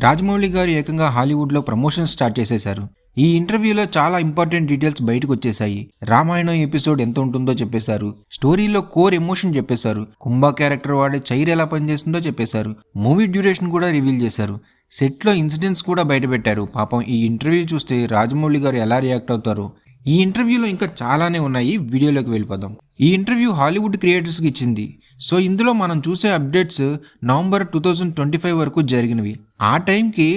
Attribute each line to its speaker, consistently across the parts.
Speaker 1: రాజమౌళి గారు ఏకంగా హాలీవుడ్లో ప్రమోషన్ స్టార్ట్ చేసేశారు. ఈ ఇంటర్వ్యూలో చాలా ఇంపార్టెంట్ డీటెయిల్స్ బయటకు వచ్చేసాయి. రామాయణం ఎపిసోడ్ ఎంత ఉంటుందో చెప్పేశారు. స్టోరీలో కోర్ ఎమోషన్ చెప్పేశారు. కుంభా క్యారెక్టర్ వాడే చైర్ ఎలా పనిచేస్తుందో చెప్పేశారు. మూవీ డ్యూరేషన్ కూడా రివీల్ చేశారు. సెట్లో ఇన్సిడెంట్స్ కూడా బయటపెట్టారు. పాపం ఈ ఇంటర్వ్యూ చూస్తే రాజమౌళి గారు ఎలా రియాక్ట్ అవుతారో. ఈ ఇంటర్వ్యూలో ఇంకా చాలానే ఉన్నాయి. వీడియోలోకి వెళ్ళిపోదాం. ఈ ఇంటర్వ్యూ హాలీవుడ్ క్రియేటర్స్కి ఇచ్చింది. సో ఇందులో మనం చూసే అప్డేట్స్ నవంబర్ 2025 వరకు జరిగినవి. ఆ టైంకి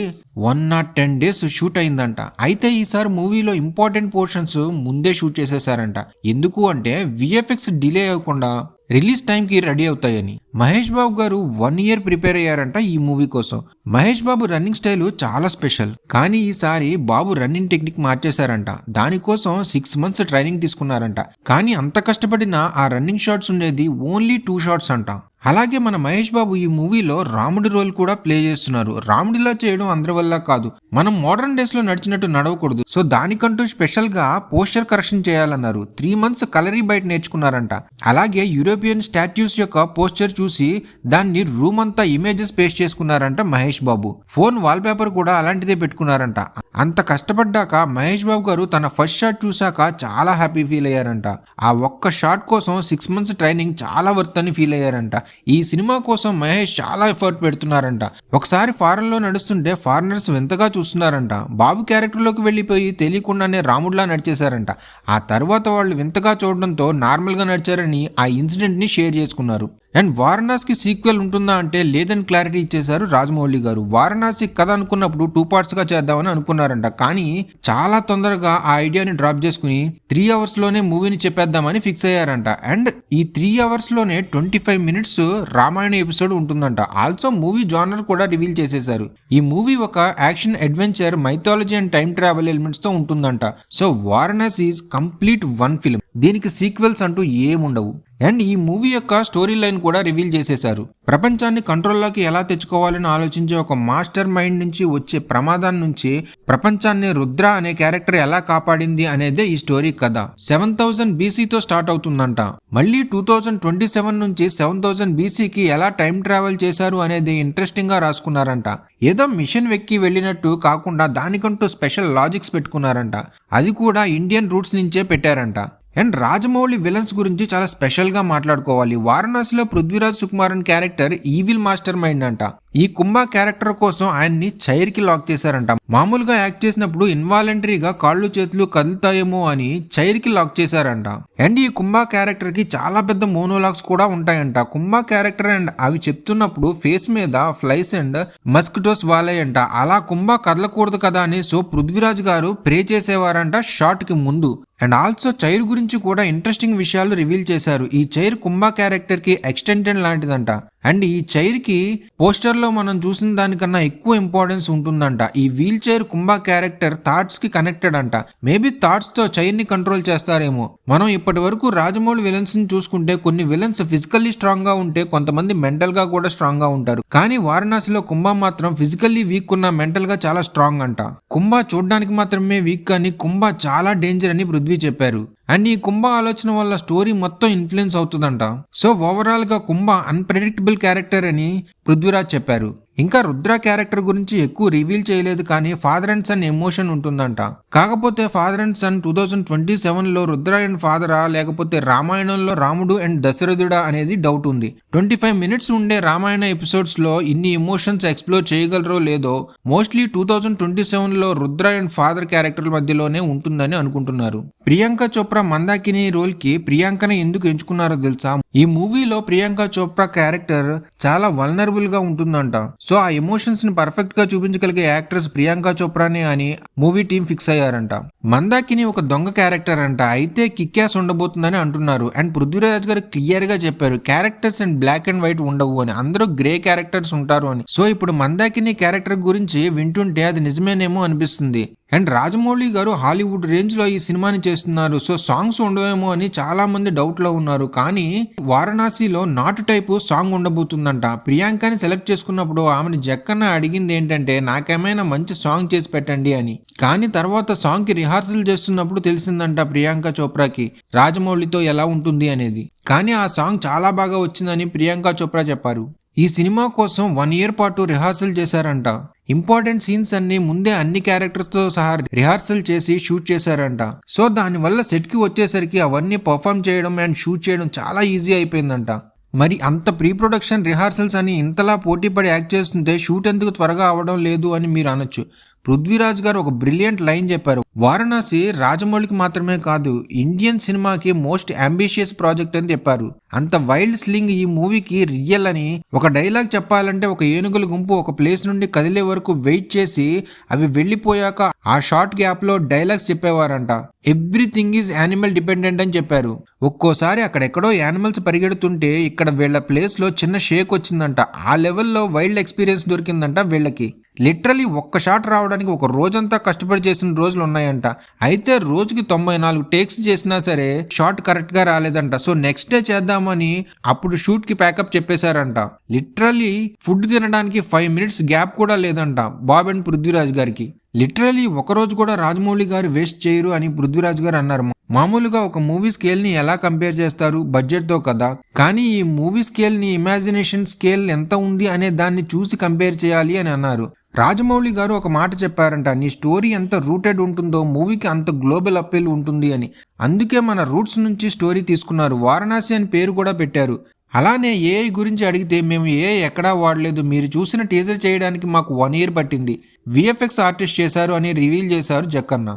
Speaker 1: 110 days షూట్ అయిందంట. అయితే ఈసారి మూవీలో ఇంపార్టెంట్ పోర్షన్స్ ముందే షూట్ చేసేసారంట. ఎందుకు అంటే విఎఫ్ఎక్స్ డిలే అవ్వకుండా రిలీజ్ టైంకి రెడీ అవుతాయని. మహేష్ బాబు గారు 1 year ప్రిపేర్ అయ్యారంట ఈ మూవీ కోసం. మహేష్ బాబు రన్నింగ్ స్టైల్ చాలా స్పెషల్. కానీ ఈసారి బాబు రన్నింగ్ టెక్నిక్ మార్చేశారంట. దానికోసం 6 months ట్రైనింగ్ తీసుకున్నారంట. కానీ అంత కష్టపడిన ఆ రన్నింగ్ షాట్స్ ఉండేది ఓన్లీ 2 shots అంట. అలాగే మన మహేష్ బాబు ఈ మూవీలో రాముడి రోల్ కూడా ప్లే చేస్తున్నారు. రాముడిలా చేయడం అందరి వల్ల కాదు. మనం మోడర్న్ డేస్ లో నడిచినట్టు నడవకూడదు. సో దానికంటూ స్పెషల్ గా పోస్టర్ కరెక్షన్ చేయాలన్నారు. 3 months కలరీ బయట నేర్చుకున్నారంట. అలాగే యూరోపియన్ స్టాట్యూస్ యొక్క పోస్టర్ చూసి దాన్ని రూమ్ అంతా images paste చేసుకున్నారంట Mahesh Babu. Phone wall paper కూడా అలాంటిదే పెట్టుకున్నారంట. అంత కష్టపడ్డాక మహేష్ బాబు గారు తన ఫస్ట్ షాట్ చూశాక చాలా హ్యాపీ ఫీల్ అయ్యారంట. ఆ ఒక్క షాట్ కోసం 6 months ట్రైనింగ్ చాలా వర్త్ అని ఫీల్ అయ్యారంట. ఈ సినిమా కోసం మహేష్ చాలా ఎఫర్ట్ పెడుతున్నారంట. ఒకసారి ఫారెన్ లో నడుస్తుంటే ఫారినర్స్ వింతగా చూస్తున్నారంట. బాబు క్యారెక్టర్ లోకి వెళ్లిపోయి తెలియకుండానే రాముడిలా నడిచేశారంట. ఆ తర్వాత వాళ్ళు వింతగా చూడడంతో నార్మల్ గా నడిచారని ఆ ఇన్సిడెంట్ ని షేర్ చేసుకున్నారు. అండ్ వారణాసికి సీక్వెల్ ఉంటుందా అంటే లేదని క్లారిటీ ఇచ్చేశారు రాజమౌళి గారు. వారణాసి కథ అనుకున్నప్పుడు 2 parts గా చేద్దామని అనుకున్నారంట. కానీ చాలా తొందరగా ఆ ఐడియాని డ్రాప్ చేసుకుని 3 hours లోనే మూవీని చెప్పేద్దామని ఫిక్స్ అయ్యారంట. అండ్ ఈ 3 hours లోనే 25 minutes రామాయణ ఎపిసోడ్ ఉంటుందంట. ఆల్సో మూవీ జానర్ కూడా రివీల్ చేసేశారు. ఈ మూవీ ఒక action, adventure, mythology and time travel elements తో ఉంటుందంట. So Varanasi is complete 1 film. దీనికి సీక్వెల్స్ అంటూ ఏముండవు. అండ్ ఈ మూవీ యొక్క స్టోరీ లైన్ కూడా రివీల్ చేసేశారు. ప్రపంచాన్ని కంట్రోల్లోకి ఎలా తెచ్చుకోవాలని ఆలోచించే ఒక మాస్టర్ మైండ్ నుంచి వచ్చే ప్రమాదాన్ని నుంచి ప్రపంచాన్ని రుద్ర అనే క్యారెక్టర్ ఎలా కాపాడింది అనేదే ఈ స్టోరీ కథ. 7000 BCతో స్టార్ట్ అవుతుందంట. మళ్ళీ 2027 నుంచి 7000 BCకి ఎలా టైం ట్రావెల్ చేశారు అనేది ఇంట్రెస్టింగ్ గా రాసుకున్నారంట. ఏదో మిషన్ వెక్కి వెళ్ళినట్టు కాకుండా దానికంటూ స్పెషల్ లాజిక్స్ పెట్టుకున్నారంట. అది కూడా ఇండియన్ రూట్స్ నుంచే పెట్టారంట. అండ్ రాజమౌళి విలన్స్ గురించి చాలా స్పెషల్ గా మాట్లాడుకోవాలి. వారణాసిలో Prithviraj Sukumaran character evil master mind అంట. ఈ కుంభా క్యారెక్టర్ కోసం ఆయన్ని చైర్ కి లాక్ చేశారంట. మామూలుగా యాక్ట్ చేసినప్పుడు ఇన్వాలంటరీగా కాళ్ళు చేతులు కదులుతాయేమో అని చైర్ కి లాక్ చేశారంట. అండ్ ఈ కుంభా క్యారెక్టర్ కి చాలా పెద్ద మోనోలాగ్స్ కూడా ఉంటాయంట. కుంభా క్యారెక్టర్ అండ్ అవి చెప్తున్నప్పుడు ఫేస్ మీద ఫ్లైస్ అండ్ మస్కిటోస్ వాలాయంట. అలా కుంభా కదలకూడదు కదా అని సో పృథ్వీరాజ్ గారు ప్రే చేసేవారంట షాట్ కి ముందు. అండ్ ఆల్సో చైర్ గురించి కూడా ఇంట్రెస్టింగ్ విషయాలు రివీల్ చేశారు. ఈ చైర్ కుంభా క్యారెక్టర్ కి ఎక్స్టెండెడ్ లాంటిదంట. అండ్ ఈ చైర్ కి పోస్టర్ లో మనం చూసిన దానికన్నా ఎక్కువ ఇంపార్టెన్స్ ఉంటుందంట. ఈ wheel chair Kumbha character thoughts కి కనెక్టెడ్ అంట. మేబీ థాట్స్ తో చైర్ ని కంట్రోల్ చేస్తారేమో. మనం ఇప్పటి వరకు రాజమౌళి విలన్స్ ని చూసుకుంటే కొన్ని విలన్స్ ఫిజికల్లీ స్ట్రాంగ్ గా ఉంటే కొంతమంది మెంటల్ గా కూడా స్ట్రాంగ్ గా ఉంటారు. కానీ వారణాసిలో కుంభా మాత్రం ఫిజికల్లీ వీక్ ఉన్న మెంటల్ గా చాలా స్ట్రాంగ్ అంట. కుంభా చూడడానికి మాత్రమే వీక్ కానీ కుంభా చాలా డేంజర్ అని పృథ్వీ చెప్పారు. అండ్ ఈ కుంభ ఆలోచన వల్ల స్టోరీ మొత్తం ఇన్ఫ్లుయెన్స్ అవుతుందంట. సో ఓవరాల్ గా కుంభ అన్ప్రెడిక్టబుల్ క్యారెక్టర్ అని పృథ్వీరాజ్ చెప్పారు. ఇంకా రుద్ర క్యారెక్టర్ గురించి ఎక్కువ రివీల్ చేయలేదు కానీ ఫాదర్ అండ్ సన్ ఎమోషన్ ఉంటుందంట. కాకపోతే ఫాదర్ అండ్ సన్ 2027లో రుద్ర అండ్ ఫాదరా లేకపోతే రామాయణంలో రాముడు అండ్ దశరథుడా అనేది డౌట్ ఉంది. 25 minutes ఉండే రామాయణ ఎపిసోడ్స్ లో ఇన్ని ఎమోషన్స్ ఎక్స్ప్లోర్ చేయగలరో లేదో మోస్ట్లీ 2027లో రుద్ర అండ్ ఫాదర్ క్యారెక్టర్ మధ్యలోనే ఉంటుందని అనుకుంటున్నారు. ప్రియాంక చోప్రా మందాకిని రోల్ కి ప్రియాంకని ఎందుకు ఎంచుకున్నారో తెలుసా? ఈ మూవీలో ప్రియాంక చోప్రా క్యారెక్టర్ చాలా వల్నరబుల్ గా ఉంటుందంట. సో ఆ ఎమోషన్స్ ని పర్ఫెక్ట్ గా చూపించగలిగే యాక్ట్రెస్ ప్రియాంక చోప్రానే అని మూవీ టీం ఫిక్స్ అయ్యారంట. మందాకిని ఒక దొంగ క్యారెక్టర్ అంట. అయితే కిక్యాస్ ఉండబోతుందని అంటున్నారు. అండ్ పృథ్వీరాజ్ గారు క్లియర్ గా చెప్పారు characters and black and white ఉండవు అని, అందరూ గ్రే క్యారెక్టర్స్ ఉంటారు అని. సో ఇప్పుడు మందాకిని క్యారెక్టర్ గురించి వింటుంటే అది నిజమేనేమో అనిపిస్తుంది. అండ్ రాజమౌళి గారు హాలీవుడ్ రేంజ్ లో ఈ సినిమాని చేస్తున్నారు. సో సాంగ్స్ ఉండవేమో అని చాలా మంది డౌట్ లో ఉన్నారు. కానీ వారణాసిలో నాటు టైపు సాంగ్ ఉండబోతుందంట. ప్రియాంకని సెలెక్ట్ చేసుకున్నప్పుడు ఆమెను జక్కన్న అడిగింది ఏంటంటే నాకేమైనా మంచి సాంగ్ చేసి పెట్టండి అని. కానీ తర్వాత సాంగ్ కి రిహార్సల్ చేస్తున్నప్పుడు తెలిసిందంట ప్రియాంక చోప్రాకి రాజమౌళితో ఎలా ఉంటుంది అనేది. కానీ ఆ సాంగ్ చాలా బాగా వచ్చిందని ప్రియాంక చోప్రా చెప్పారు. ఈ సినిమా కోసం 1 year పాటు రిహార్సల్ చేశారంట. ఇంపార్టెంట్ సీన్స్ అన్ని ముందే అన్ని క్యారెక్టర్స్ తో సహా రిహార్సల్ చేసి షూట్ చేశారంట. సో దానివల్ల సెట్ కి వచ్చేసరికి అవన్నీ పర్ఫామ్ చేయడం అండ్ షూట్ చేయడం చాలా ఈజీ అయిపోయిందంట. మరి అంత ప్రీ ప్రొడక్షన్ రిహార్సల్స్ అని ఇంతలా పోటీపడి యాక్ట్ చేస్తుంటే షూట్ ఎందుకు త్వరగా అవ్వడం లేదు అని మీరు అనొచ్చు. పృథ్వీరాజ్ గారు ఒక బ్రిలియంట్ లైన్ చెప్పారు. వారణాసి రాజమౌళికి మాత్రమే కాదు, ఇండియన్ సినిమాకి మోస్ట్ అంబిషియస్ ప్రాజెక్ట్ అని చెప్పారు. అంత వైల్డ్ స్లింగ్ ఈ మూవీకి రియల్ అని. ఒక డైలాగ్ చెప్పాలంటే ఒక ఏనుగుల గుంపు ఒక ప్లేస్ నుండి కదిలే వరకు వెయిట్ చేసి అవి వెళ్ళిపోయాక ఆ షార్ట్ గ్యాప్ లో డైలాగ్స్ చెప్పేవారంట. ఎవ్రీథింగ్ ఈజ్ యానిమల్ డిపెండెంట్ అని చెప్పారు. ఒక్కోసారి అక్కడెక్కడో యానిమల్స్ పరిగెడుతుంటే ఇక్కడ వీళ్ళ ప్లేస్ లో చిన్న షేక్ వచ్చిందంట. ఆ లెవెల్లో వైల్డ్ ఎక్స్పీరియన్స్ దొరికిందంట వీళ్ళకి. లిటరలీ ఒక్క షాట్ రావడానికి ఒక రోజంతా కష్టపడి చేసిన రోజులు ఉన్నాయంట. అయితే రోజుకి 94 టేక్స్ చేసినా సరే షాట్ కరెక్ట్ గా రాలేదంట. సో నెక్స్ట్ డే చేద్దామని అప్పుడు షూట్ కి ప్యాకప్ చెప్పేశారంట. లిటరలీ ఫుడ్ తినడానికి 5 మినిట్స్ గ్యాప్ కూడా లేదంట బాబ్ అండ్ పృథ్వీరాజ్ గారికి. లిటరలీ ఒకరోజు కూడా రాజమౌళి గారు వేస్ట్ చేయరు అని పృథ్వీరాజ్ గారు అన్నారు. మామూలుగా ఒక మూవీ స్కేల్ ని ఎలా కంపేర్ చేస్తారు, బడ్జెట్ తో కదా, కానీ ఈ మూవీ స్కేల్ ని ఇమాజినేషన్ స్కేల్ ఎంత ఉంది అనే దాన్ని చూసి కంపేర్ చేయాలి అని అన్నారు. రాజమౌళి గారు ఒక మాట చెప్పారంట, నీ స్టోరీ ఎంత రూటెడ్ ఉంటుందో మూవీకి అంత గ్లోబల్ అప్పీల్ ఉంటుంది అని. అందుకే మన రూట్స్ నుంచి స్టోరీ తీసుకున్నారు. వారణాసి అని పేరు కూడా పెట్టారు. అలానే ఏఐ గురించి అడిగితే మేము ఏఐ ఎక్కడా వాడలేదు, మీరు చూసిన టీజర్ చేయడానికి మాకు 1 year పట్టింది, విఎఫ్ఎక్స్ ఆర్టిస్ట్ చేశారు అని రివీల్ చేశారు జక్కన్న.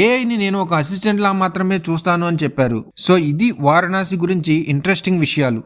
Speaker 1: ఏఐని నేను ఒక అసిస్టెంట్ లా మాత్రమే చూస్తాను అని చెప్పారు. సో ఇది వారణాసి గురించి ఇంట్రెస్టింగ్ విషయాలు.